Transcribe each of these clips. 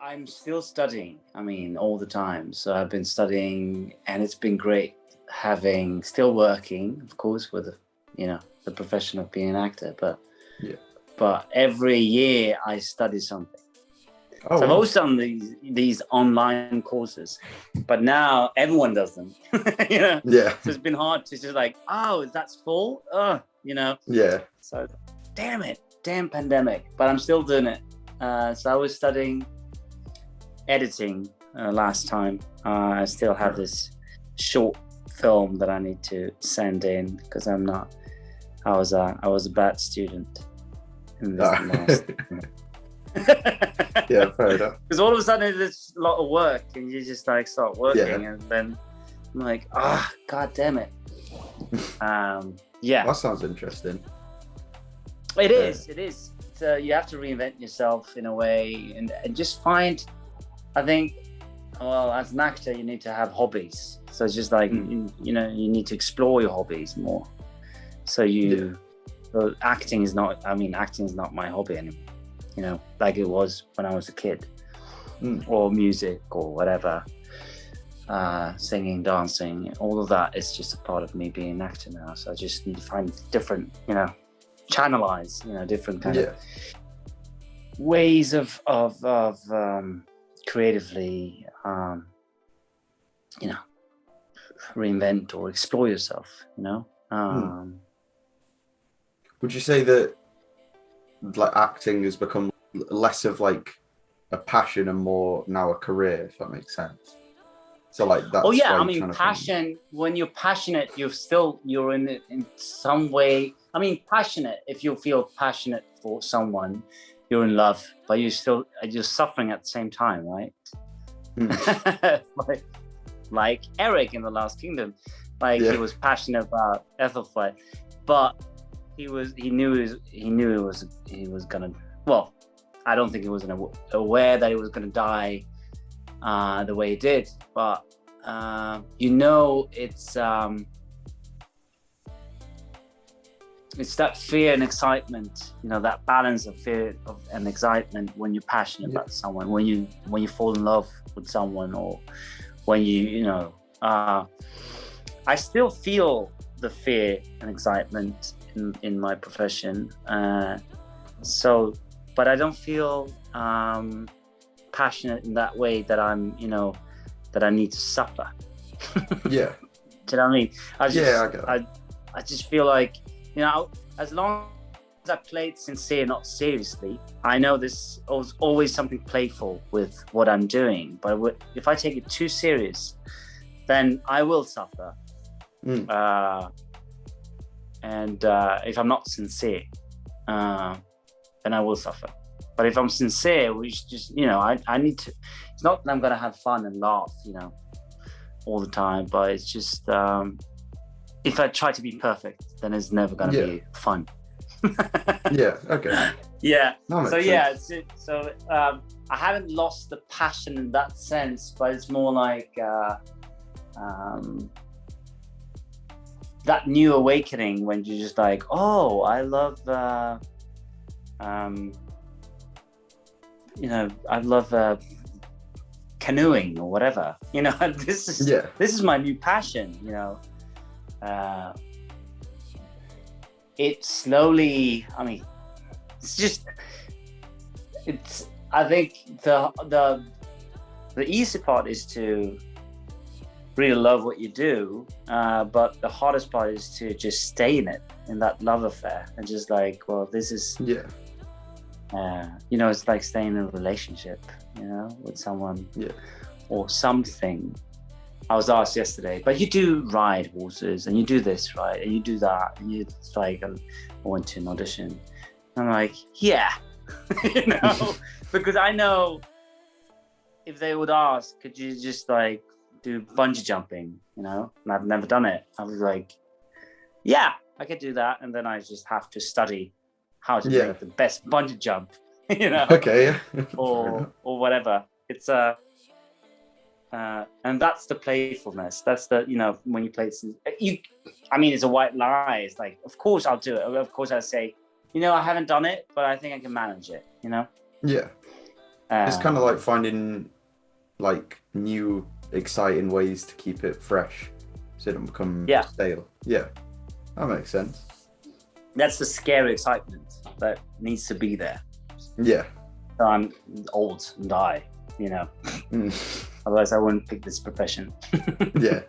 I'm still studying. I mean, all the time. So I've been studying, and it's been great still working, of course, with the profession of being an actor. But every year I study something. Oh, so I've wow. always done these online courses, but now everyone does them. Yeah. So it's been hard to just like, oh, that's full. Yeah. So, damn pandemic. But I'm still doing it. So I was studying editing last time. I still have this short film that I need to send in because I was a bad student in this last. Yeah, fair enough. Because all of a sudden there's a lot of work, and you just like start working, and then I'm like, god damn it. That sounds interesting. It is. So you have to reinvent yourself in a way, and just find. I think, well, as an actor, you need to have hobbies. So it's just like you need to explore your hobbies more. So so acting is not my hobby anymore. Like it was when I was a kid, or music or whatever, singing, dancing, all of that is just a part of me being an actor now. So I just need to find different, channelize, different kind of ways of creatively, reinvent or explore yourself, Would you say that like acting has become less of like a passion and more now a career, if that makes sense? So like that's I mean, passion, when you're passionate, you're in it in some way. I mean, passionate, if you feel passionate for someone, you're in love, but you're suffering at the same time, right? like Erik in The Last Kingdom, he was passionate about Ethelflaed, but he knew he was gonna. Well, I don't think he was aware that he was gonna die the way he did, but it's that fear and excitement, that balance of fear and excitement when you're passionate about someone, when you fall in love with someone, or when I still feel the fear and excitement in my profession. But I don't feel passionate in that way that that I need to suffer. Yeah. Do you know what I mean? I get it. I just feel like, as long as I played sincere, not seriously, I know there's always something playful with what I'm doing. But if I take it too serious, then I will suffer. And if I'm not sincere, then I will suffer. But if I'm sincere, which just, I need to, it's not that I'm going to have fun and laugh, all the time, but it's just, if I try to be perfect, then it's never going to be fun. Yeah, okay. Yeah. So I haven't lost the passion in that sense, but it's more like that new awakening when you're just like, oh, I love I love canoeing or whatever. This is my new passion. It slowly. I mean, I think the easy part is to really love what you do, but the hardest part is to just stay in that love affair, and just like, well, this is it's like staying in a relationship, with someone or something. I was asked yesterday, but you do ride horses and you do this, right? And you do that. And it's like, I went to an audition. I'm like, yeah, because I know if they would ask, could you just like do bungee jumping, and I've never done it. I was like, yeah, I could do that. And then I just have to study how to make the best bungee jump, Okay. or whatever. It's and that's the playfulness. That's the, when you play, it's a white lie. It's like, of course I'll do it. Of course I say, I haven't done it, but I think I can manage it, Yeah. It's kind of like finding like new exciting ways to keep it fresh so it don't become stale. Yeah, that makes sense. That's the scary excitement that needs to be there. Yeah. So I'm old and die, you know. Otherwise I wouldn't pick this profession. Yeah.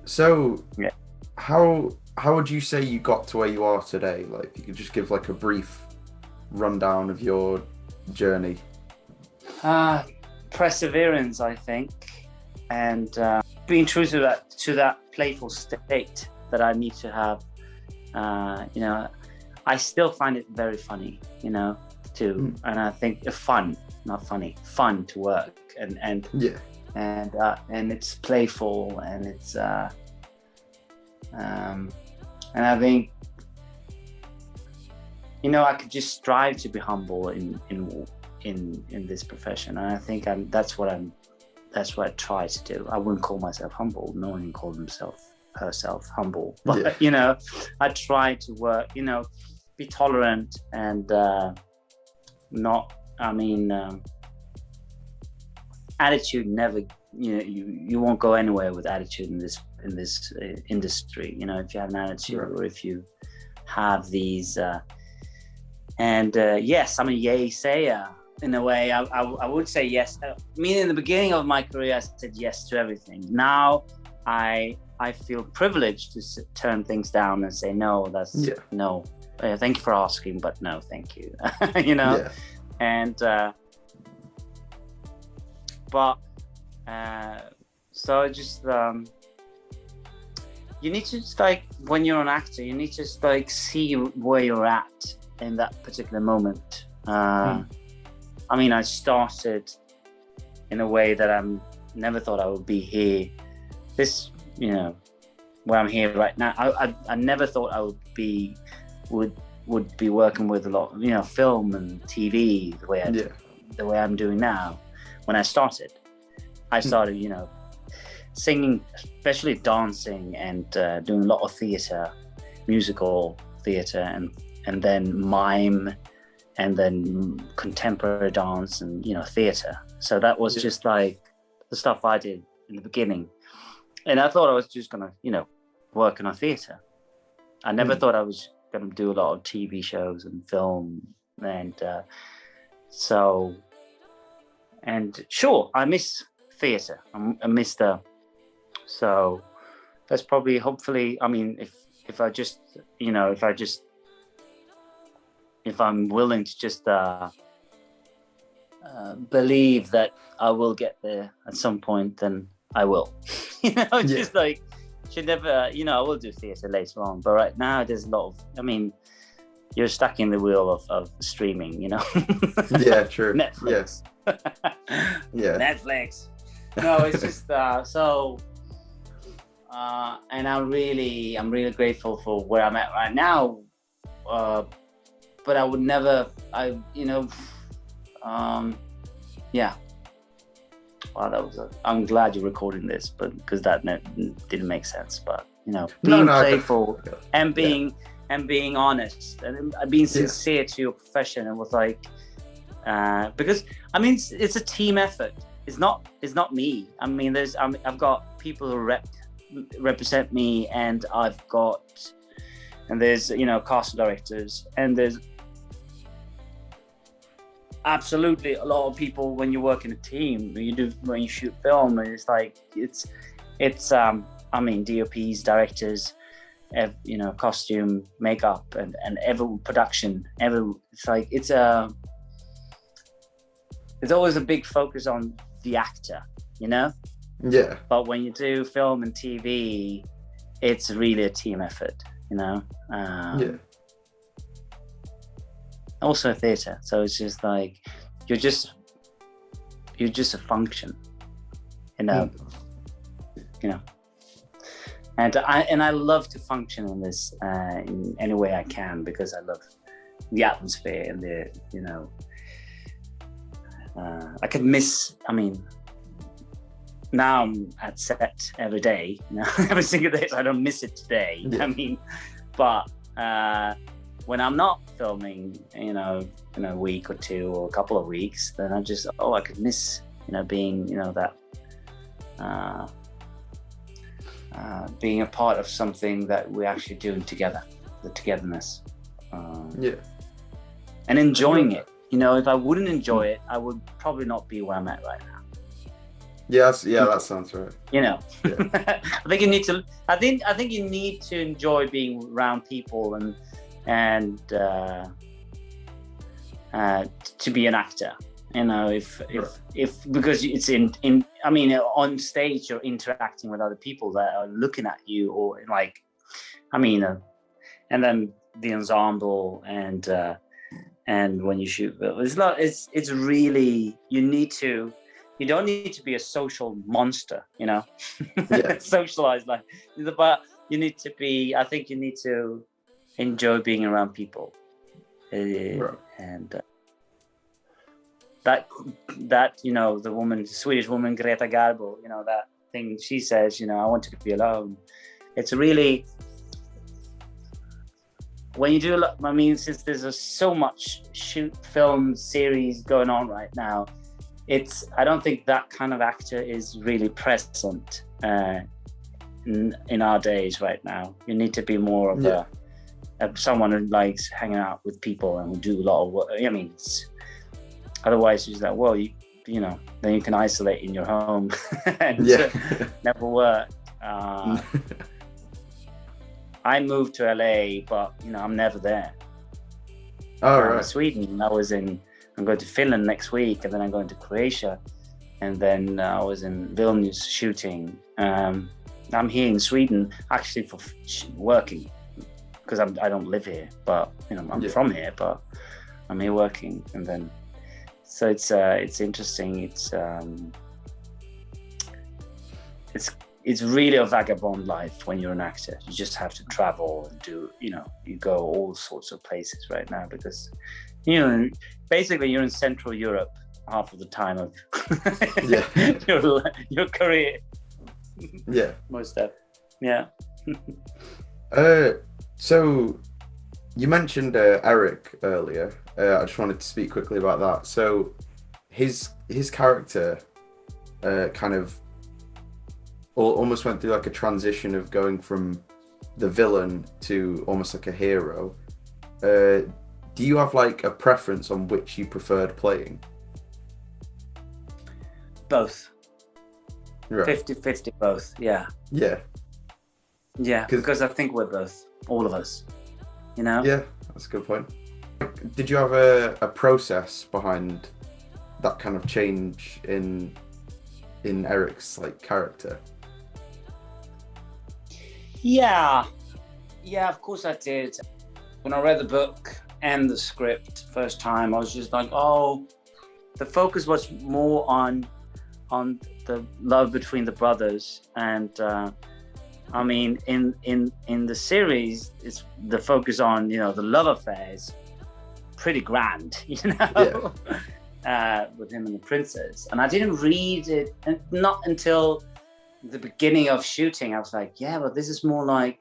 So how would you say you got to where you are today? Like, if you could just give like a brief rundown of your journey. Perseverance, I think, and being true to that playful state that I need to have. You know, I still find it very funny, you know, too, and I think fun, not funny, fun to work, and it's playful, and it's and I think, you know, I could just strive to be humble in this profession, and I think that's what I try to do. I wouldn't call myself humble. No one can call herself humble, but you know, I try to work, you know, be tolerant and attitude never, you know, you won't go anywhere with attitude in this industry. You know, if you have an attitude, or if you have these yes, I'm a yay sayer in a way. I would say yes. I mean, in the beginning of my career, I said yes to everything. Now I feel privileged to turn things down and say no. No. Thank you for asking, but no, thank you. You know, and so just you need to just, like, when you're an actor, you need to just like see where you're at in that particular moment. I mean, I started in a way that I never thought I would be here. This, you know, where I'm here right now. I never thought I would be working with a lot of, you know, film and TV the way I'm doing now. When I started, you know, singing, especially dancing, and doing a lot of theatre, musical theatre, and then mime, and then contemporary dance, and, you know, theatre. So that was just like the stuff I did in the beginning. And I thought I was just gonna, you know, work in a theatre. I never thought I was gonna do a lot of TV shows and film, and sure, I miss theatre. I miss so that's probably, hopefully, I mean, if I'm willing to just believe that I will get there at some point, then I will. You know, just like, should never, you know, I will do theatre later on, but right now there's a lot of, I mean, you're stuck in the wheel of streaming, you know. Yeah, true. Netflix. Yeah. Netflix. No, it's just and I'm really grateful for where I'm at right now. But I would never, yeah. Wow, I'm glad you're recording this, but because that didn't make sense. But, you know, being playful and being honest and being sincere to your profession, and was like, because I mean, it's a team effort. It's not me. I mean, I've got people who represent me, and there's, you know, casting directors, and there's absolutely a lot of people when you work in a team, when you shoot film, and it's like, it's I mean, DOPs, directors, you know, costume, makeup, and every production, it's like, there's always a big focus on the actor, you know? Yeah. But when you do film and TV, it's really a team effort, you know? Also theatre, so it's just like, you're just a function, you know? You know? And I love to function in this in any way I can, because I love the atmosphere and the, you know, I could miss, I mean, now I'm at set every day, you know, every single day, so I don't miss it today. I mean, but when I'm not filming, in a week or two or a couple of weeks, then I just, I could miss, being, that, being a part of something that we're actually doing together, the togetherness. And enjoying it. If I wouldn't enjoy it, I would probably not be where I'm at right now. Yeah, that sounds right. I think you need to. I think you need to enjoy being around people and to be an actor. If because it's in I mean, on stage you're interacting with other people that are looking at you, or like, and then the ensemble and when you shoot, it's really, you don't need to be a social monster, socialize, but you need to be, I think you need to enjoy being around people. Right. And that the Swedish woman, Greta Garbo, that thing she says, I want to be alone. It's really, when you do a lot, since there's so much film series going on right now, I don't think that kind of actor is really present in our days right now. You need to be more of someone who likes hanging out with people and will do a lot of work. Otherwise it's like, well, then you can isolate in your home and never work. I moved to LA, but I'm never there. Right. Sweden. I'm going to Finland next week, and then I'm going to Croatia, and then I was in Vilnius shooting. I'm here in Sweden actually for working, because I don't live here, but I'm from here, but I'm here working, and then so it's interesting. It's really a vagabond life when you're an actor. You just have to travel and do, you go all sorts of places right now, because, basically you're in Central Europe half of the time of your career. Yeah. Most of, yeah. So you mentioned Erik earlier. I just wanted to speak quickly about that. So his character kind of almost went through like a transition of going from the villain to almost like a hero. Do you have like a preference on which you preferred playing? Both. Right. 50-50 both, yeah. Yeah. Yeah, because I think we're both, all of us, Yeah, that's a good point. Did you have a process behind that kind of change in Erik's like character? Yeah, of course I did. When I read the book and the script first time, I was just like, the focus was more on the love between the brothers, and in the series, it's the focus on the love affair is pretty grand, with him and the princess. And I didn't read it, and not until the beginning of shooting. I was like, but this is more like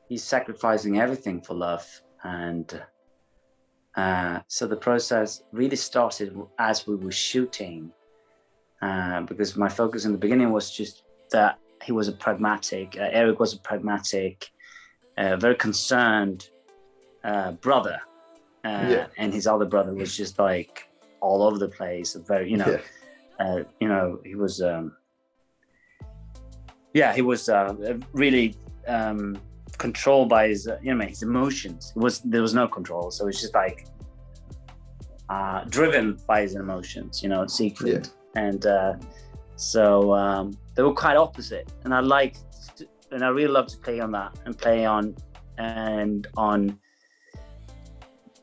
he's sacrificing everything for love, and so the process really started as we were shooting. Because my focus in the beginning was just that he was a pragmatic, Erik was a pragmatic, very concerned brother, and his other brother was just like all over the place, very, he was, he was really controlled by his, his emotions. There was no control, so it's just like driven by his emotions, Siegfried. Yeah. And so they were quite opposite, and I really loved to play on that, and play on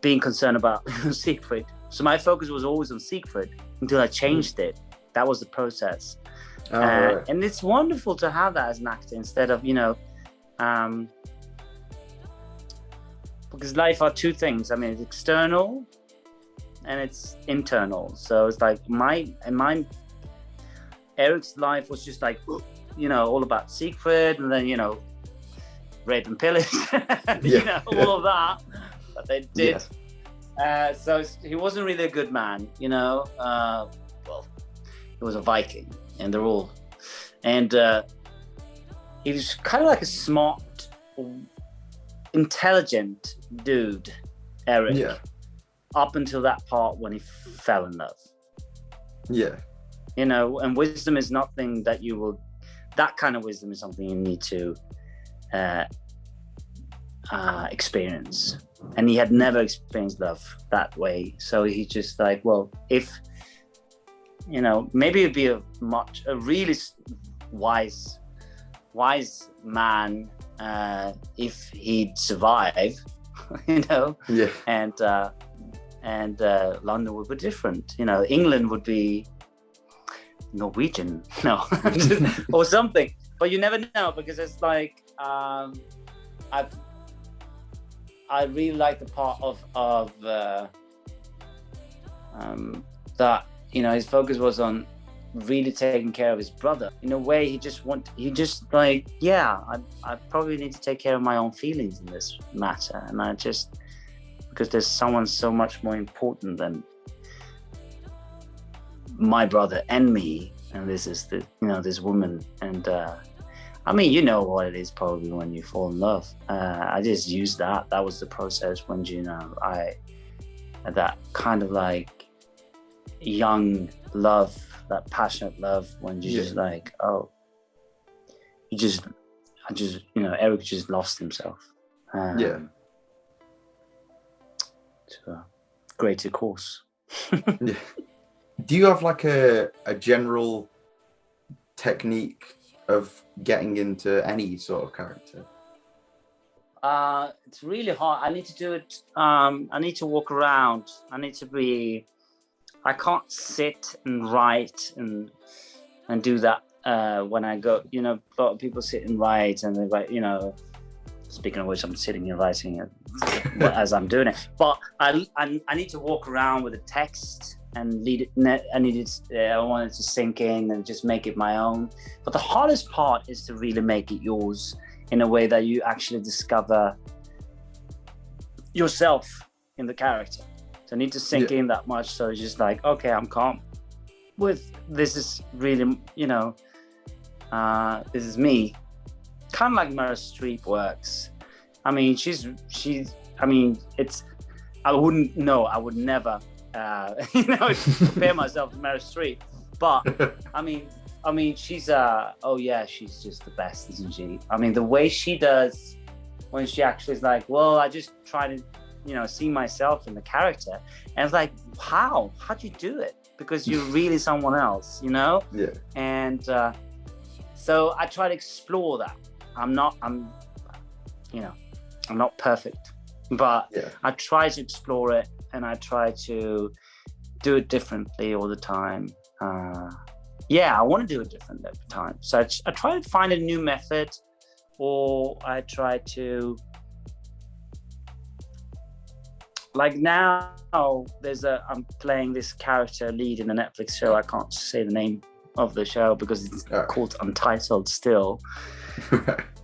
being concerned about Siegfried. So my focus was always on Siegfried until I changed it. That was the process. Right. And it's wonderful to have that as an actor instead of because life are two things. It's external and it's internal. So it's like Erik's life was just like, all about Siegfried, and then, rape and pillage, all of that. But they did. So he wasn't really a good man, well, he was a Viking, and they're all, and he was kind of like a smart, intelligent dude, Erik. Yeah. Up until that part when he fell in love. Yeah. And wisdom is nothing that you will. That kind of wisdom is something you need to experience. And he had never experienced love that way. So he's just like, well, if, maybe it'd be a really wise man if he'd survive, and London would be different. England would be Norwegian, or something. But you never know, because it's like, I really like the part of that, his focus was on really taking care of his brother. In a way, I probably need to take care of my own feelings in this matter. And because there's someone so much more important than my brother and me. And this is this woman. And what it is probably when you fall in love. I just used that. That was the process when, that kind of like young love, that passionate love, when you just like, Erik just lost himself. To a greater course. Do you have like a general technique of getting into any sort of character? It's really hard. I need to do it. I need to walk around. I can't sit and write and do that when I go. A lot of people sit and write, and they write. Speaking of which, I'm sitting and writing it as I'm doing it. But I need to walk around with a text and lead it. I want it to sink in and just make it my own. But the hardest part is to really make it yours in a way that you actually discover yourself in the character. So I need to sink in that much. So it's just like, okay, I'm calm with this. Is really, this is me. Kind of like Meryl Streep works. I mean, I would never, compare myself to Meryl Streep. But she's she's just the best, isn't she? I mean, the way she does when she actually is like, well, I just try to, see myself in the character. And it's like, how'd you do it? Because you're really someone else, Yeah. And so I try to explore that. I'm not perfect, but I try to explore it, and I try to do it differently all the time. I want to do it differently every time. So I try to find a new method, or I try to, like now, I'm playing this character lead in a Netflix show. I can't say the name of the show because it's called Untitled still.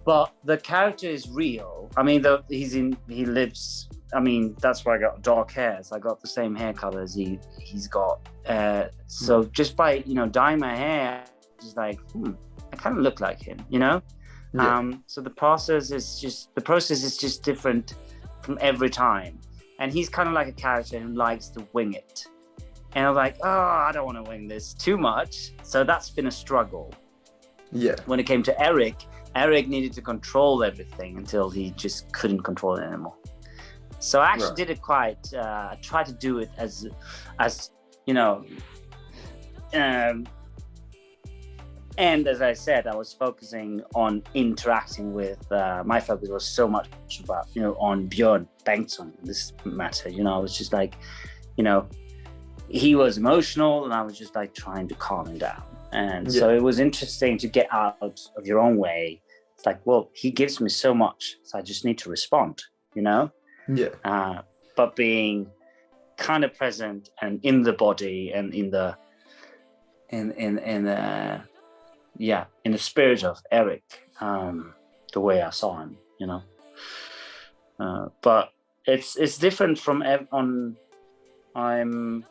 But the character is real. I mean, he lives. I mean, that's why I got dark hair. So I got the same hair color as he's got. So just by dyeing my hair, just like I kind of look like him, So the process is just different from every time. And he's kind of like a character who likes to wing it. And I'm like, I don't want to wing this too much. So that's been a struggle. Yeah. When it came to Erik needed to control everything until he just couldn't control it anymore. So I actually did it quite. I tried to do it as and as I said, I was focusing on interacting with. My focus was so much about on Björn Bengtsson in this matter. I was just like, he was emotional, and I was just like trying to calm him down. And so it was interesting to get out of your own way. It's like, well, he gives me so much, so I just need to respond, but being kind of present and in the body and in the spirit of Erik, the way I saw him, you know. But it's different from I'm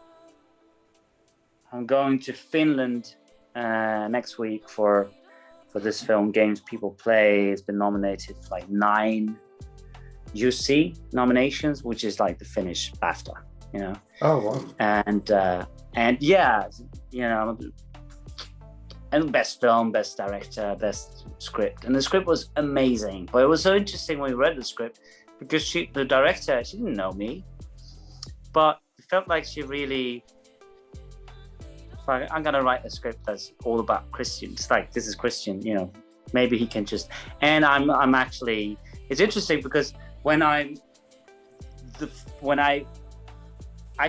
going to Finland next week for this film, Games People Play. It's been nominated for like 9 UC nominations, which is like the Finnish BAFTA, you know. Oh wow. And yeah, you know, and best film, best director, best script. And the script was amazing. But it was so interesting when we read the script, because the director, she didn't know me, but it felt like she really, like, I'm gonna write a script that's all about Christian. It's like, this is Christian, you know, maybe he can just. And I'm actually, it's interesting because when I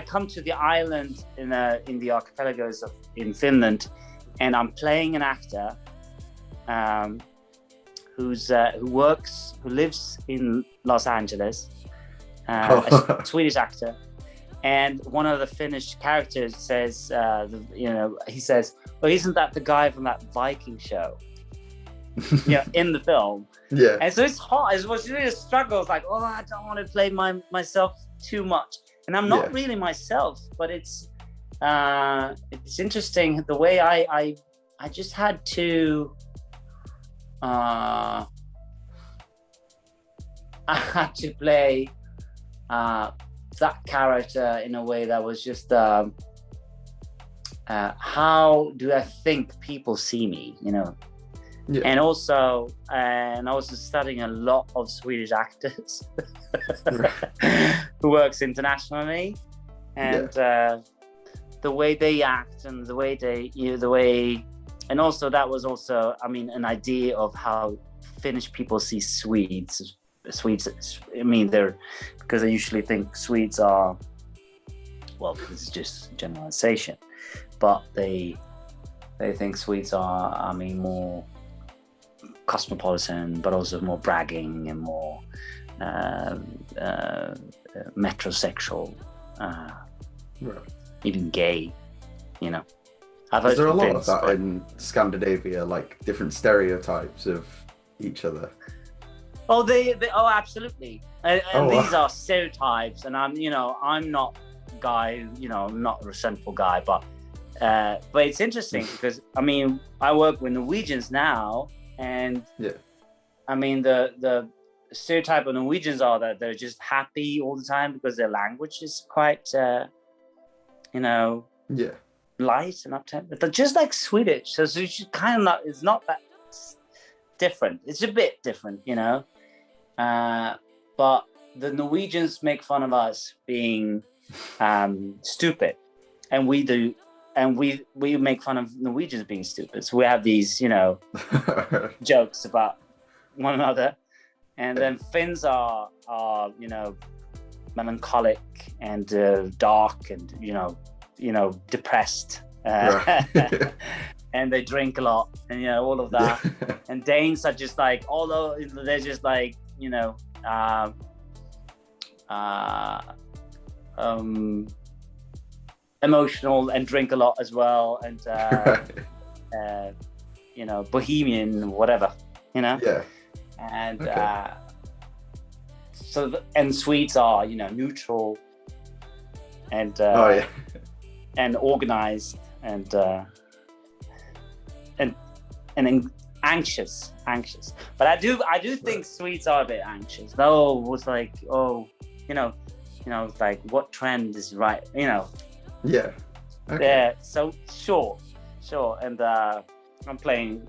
come to the island in the archipelagos in Finland, and I'm playing an actor who lives in Los Angeles, a Swedish actor. And one of the Finnish characters says, you know, he says, "Well, isn't that the guy from that Viking show?" You know, in the film. Yeah. And so it's hard. It was really a struggle. It's like, oh, I don't want to play myself too much, and I'm not really myself. But it's interesting the way I just had to. I had to play that character in a way that was just how do I think people see me, you know. And also I was studying a lot of Swedish actors who works internationally, and the way they act and the way they, you know, the way, and also that was also, I mean, an idea of how Finnish people see Swedes. I mean, they're, because I usually think Swedes are, well, this is just generalization, but they think Swedes are, I mean, more cosmopolitan, but also more bragging and more metrosexual, even gay, you know. Is there a lot of that in Scandinavia, like different stereotypes of each other? Oh, oh, absolutely. And these are stereotypes, and I'm not a guy, you know, I'm not a resentful guy, but it's interesting because, I mean, I work with Norwegians now, and I mean, the stereotype of Norwegians are that they're just happy all the time because their language is quite, you know, light and uptight, but they're just like Swedish. So it's kind of not, it's not that different. It's a bit different, you know. But the Norwegians make fun of us being stupid, and we do, and we make fun of Norwegians being stupid. So we have these, you know, jokes about one another. And then Finns are you know, melancholic and dark and you know depressed, and they drink a lot, and you know, all of that. And Danes are just like, although they're just like, you know, emotional and drink a lot as well, and you know, bohemian, whatever, you know. And and Swedes are, you know, neutral and and organized and anxious. But I do think Swedes are a bit anxious. Though it was like, oh, you know, like what trend is right, you know. Yeah. So sure. And I'm playing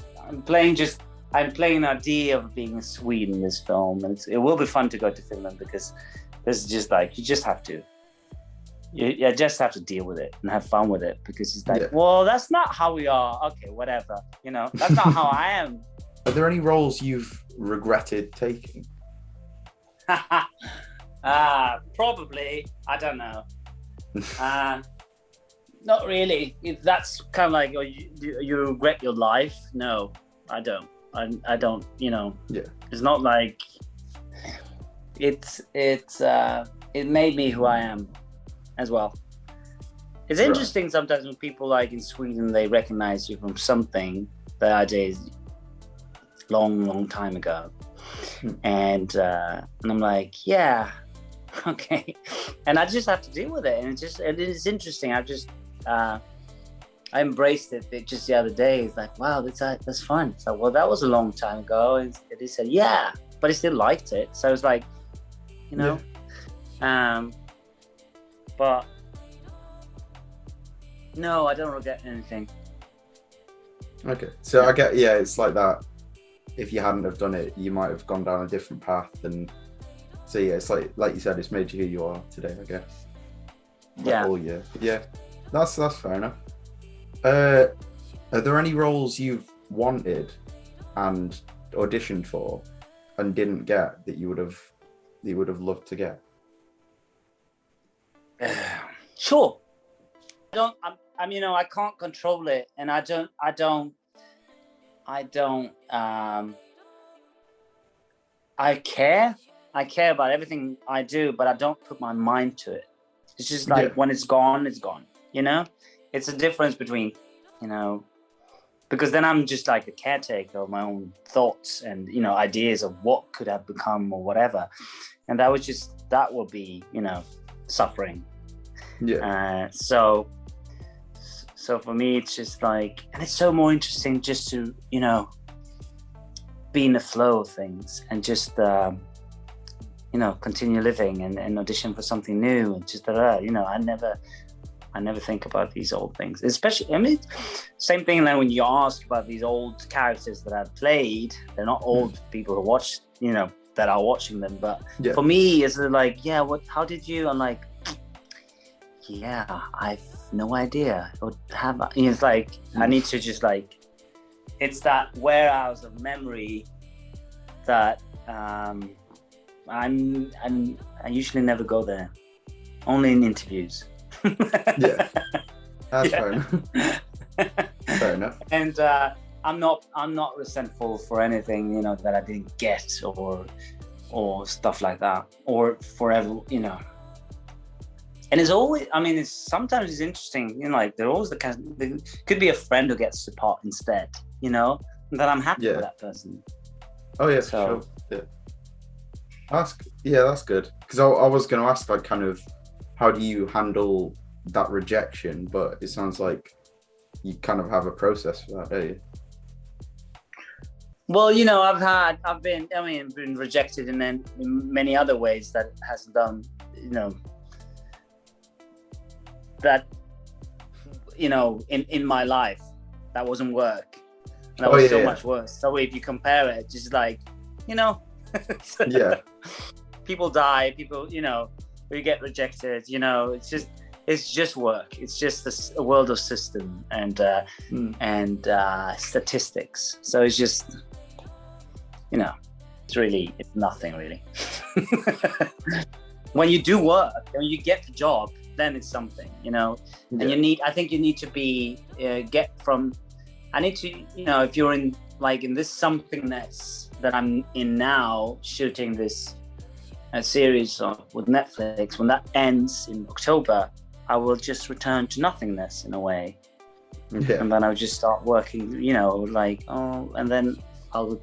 an idea of being a Swede in this film, and it will be fun to go to Finland, because this is just like, you just have to deal with it and have fun with it, because it's like, well, that's not how we are. Okay, whatever, you know, that's not how I am. Are there any roles you've regretted taking? Probably, I don't know. Not really. That's kind of like, you regret your life? No, I don't. I don't, you know. It's not like it made me who I am as well. It's interesting sometimes when people, like in Sweden, they recognize you from something that I did long time ago. And I'm like, yeah, okay. And I just have to deal with it. And it is interesting. I embraced it just the other day. It's like, wow, that's fun. It's like, well, that was a long time ago. And he said, yeah, but he still liked it. So it's like, you know, but no, I don't regret anything. Okay, so I get, it's like that. If you hadn't have done it, you might have gone down a different path. And so yeah, it's like you said, it's made you who you are today, I guess. Yeah, that's fair enough. Are there any roles you've wanted and auditioned for and didn't get that you would have loved to get? Sure. I can't control it, and I care about everything I do, but I don't put my mind to it. It's just like when it's gone, you know? It's a difference between, you know, because then I'm just like a caretaker of my own thoughts and, you know, ideas of what could have become or whatever. And that would be, you know, suffering. Yeah. So for me, it's just like, and it's so more interesting just to, you know, be in the flow of things and just, you know, continue living and audition for something new and just, you know, I never think about these old things, especially, I mean, same thing like when you ask about these old characters that I've played, they're not old people who watch, you know, that are watching them, but for me, it's like, how did you? I'm like, I've no idea. It's like, I need to just like, it's that warehouse of memory that I usually never go there, only in interviews. That's fair enough. Fair enough. And I'm not resentful for anything, you know, that I didn't get or stuff like that, or forever, you know. And it's always, I mean, sometimes it's interesting, you know, like there could be a friend who gets the part instead, you know, and then I'm happy with that person. Oh yeah, for sure. That's good. Because I was going to ask, like, kind of, how do you handle that rejection? But it sounds like you kind of have a process for that, don't you? Well, you know, I've been rejected in many other ways that hasn't done, you know, that, you know, in my life, that wasn't work. That was so much worse. So if you compare it, just like, you know, people die, people, you know, we get rejected, you know, it's just work. It's just a world of system and statistics. So it's just, you know, it's nothing really. When you do work, when you get the job, then it's something, you know. And I think you need to be I need to, you know, if you're in this somethingness that I'm in now, shooting this series with Netflix, when that ends in October, I will just return to nothingness in a way. And then I'll just start working, you know, like, and then I'll,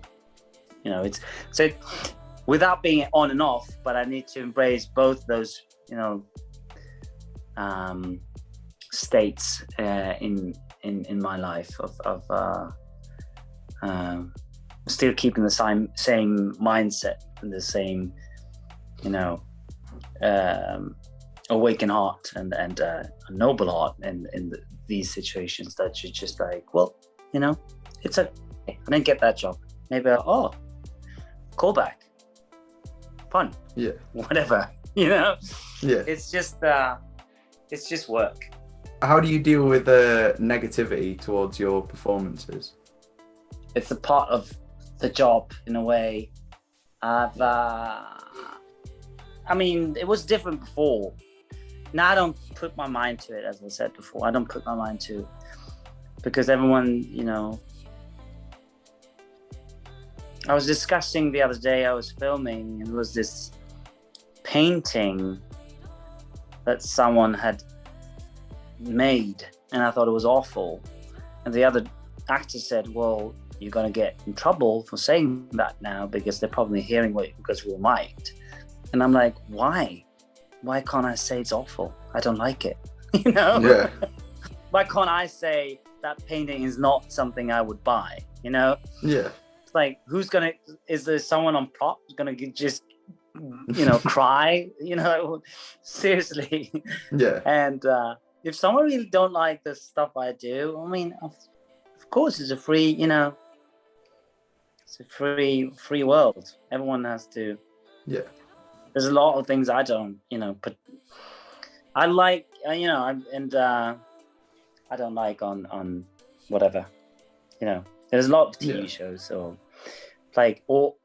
you know, it's so without being on and off, but I need to embrace both those, you know, states in my life of still keeping the same mindset and the same, you know, awakened heart and a noble heart in these situations that you're just like, well, you know, it's okay. I didn't get that job. Maybe call back. Fun. Yeah. Whatever. You know. Yeah. It's just work. How do you deal with the negativity towards your performances? It's a part of the job in a way. I mean, it was different before. Now I don't put my mind to it, as I said before. I don't put my mind to it because everyone, you know. I was discussing the other day, I was filming, and it was this painting that someone had made, and I thought it was awful. And the other actor said, well, you're gonna get in trouble for saying that now because they're probably hearing what because we're mic'd. And I'm like, why can't I say it's awful? I don't like it. You know? Yeah. Why can't I say that painting is not something I would buy? You know? Yeah. It's like, is there someone on prop who's gonna just, you know, cry? You know, seriously. Yeah. And if someone really don't like the stuff I do, I mean, of course, it's a free, you know, it's a free world. Everyone has to. Yeah. There's a lot of things I don't, you know, but I like, you know, I don't like on whatever, you know. There's a lot of TV shows or like or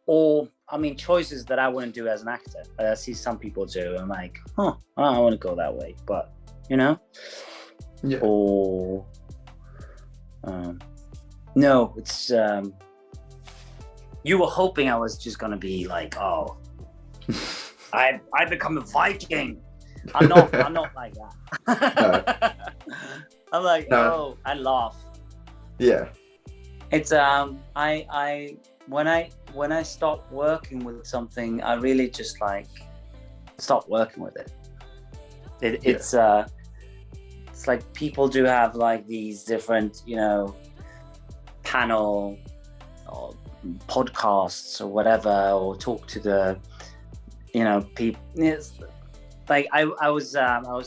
I mean choices that I wouldn't do as an actor. I see some people do. I'm like, I want to go that way, but you know, or no, it's you were hoping I was just gonna be like, oh, I become a Viking. I'm not like that. No. I'm like, oh, I laugh. Yeah. It's when I stop working with something, I really just like stop working with it. It's like people do have like these different, you know, panel or podcasts or whatever, or talk to the, you know, people. It's like I was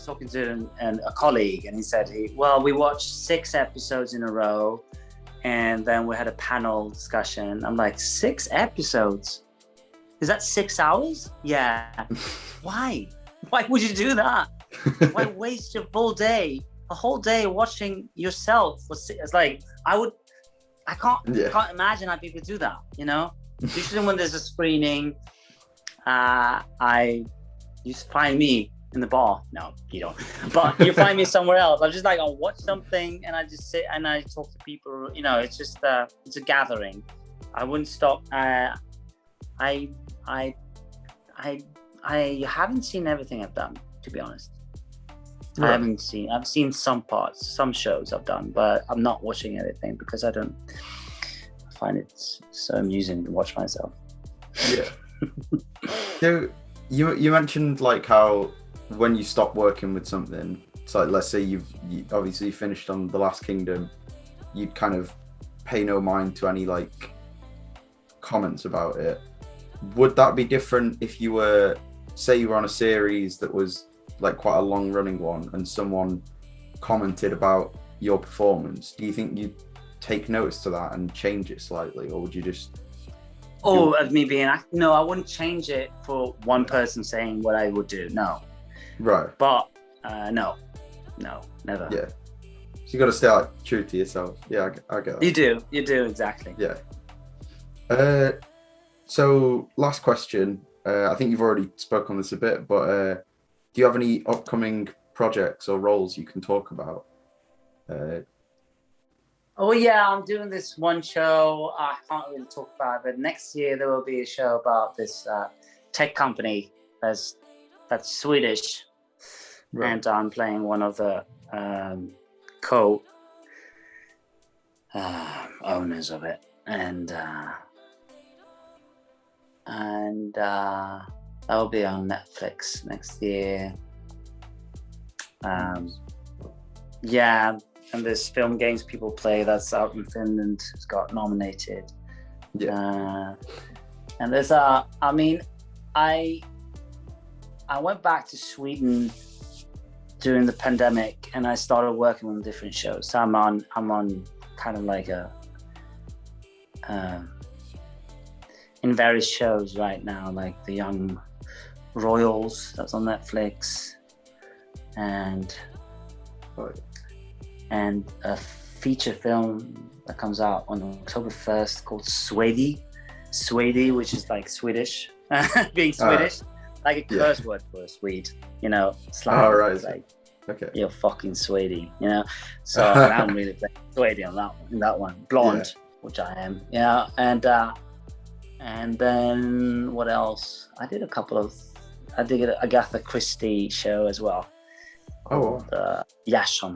talking to a colleague, and he said, we watched 6 episodes in a row, and then we had a panel discussion. I'm like, 6 episodes? Is that 6 hours? Yeah. Why would you do that? Why waste your a whole day watching yourself? It's like I can't imagine how people do that, you know. Usually when there's a screening, you find me in the bar. No, you don't. But you find me somewhere else. I'm just like, I'll watch something and I just sit and I talk to people. You know, it's just it's a gathering. I wouldn't stop. I haven't seen everything I've done, to be honest. Right. I've seen some parts, some shows I've done, but I'm not watching everything because I find it so amusing to watch myself. Yeah. So you mentioned like how when you stop working with something, it's like, let's say you obviously finished on The Last Kingdom, you'd kind of pay no mind to any like comments about it. Would that be different if you were, say you were on a series that was like quite a long running one and someone commented about your performance? Do you think you'd take notice to that and change it slightly, or would you just... Of me being no, I wouldn't change it for one person saying what I would do. No. Right. But no, never. Yeah. So you got to stay like true to yourself. Yeah, I get that. You do exactly. Yeah. So last question. I think you've already spoke on this a bit, but do you have any upcoming projects or roles you can talk about? Oh yeah, I'm doing this one show. I can't really talk about it, but next year there will be a show about this tech company that's Swedish, right. And I'm playing one of the co-owners of it, and that will be on Netflix next year. Yeah. And there's film games people play that's out in Finland. It's got nominated. Yeah. And there's I went back to Sweden during the pandemic, and I started working on different shows. So I'm on kind of like in various shows right now, like The Young Royals that's on Netflix, and a feature film that comes out on October 1st called Swedi, which is like Swedish, being Swedish, like a curse word for a Swede, you know, slang. Oh, right. Like, okay. You're fucking Swedi, you know. So I'm really playing Swedi on that one, blonde, which I am, yeah. And then what else? I did an Agatha Christie show as well. Called Yashon.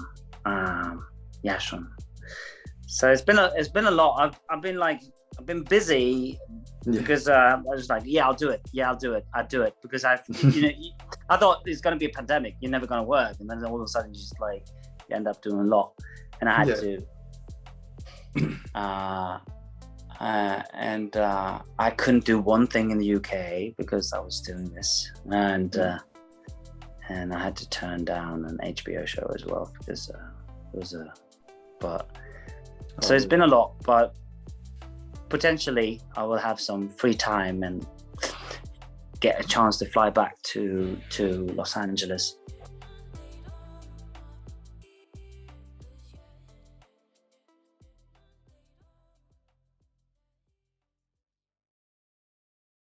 So it's been a lot. I've been busy because I was like, I'll do it because I I thought it's gonna be a pandemic, you're never gonna work, and then all of a sudden you end up doing a lot, and I had to. I couldn't do one thing in the UK because I was doing this, and I had to turn down an HBO show as well because it was so it's been a lot, but potentially I will have some free time and get a chance to fly back to Los Angeles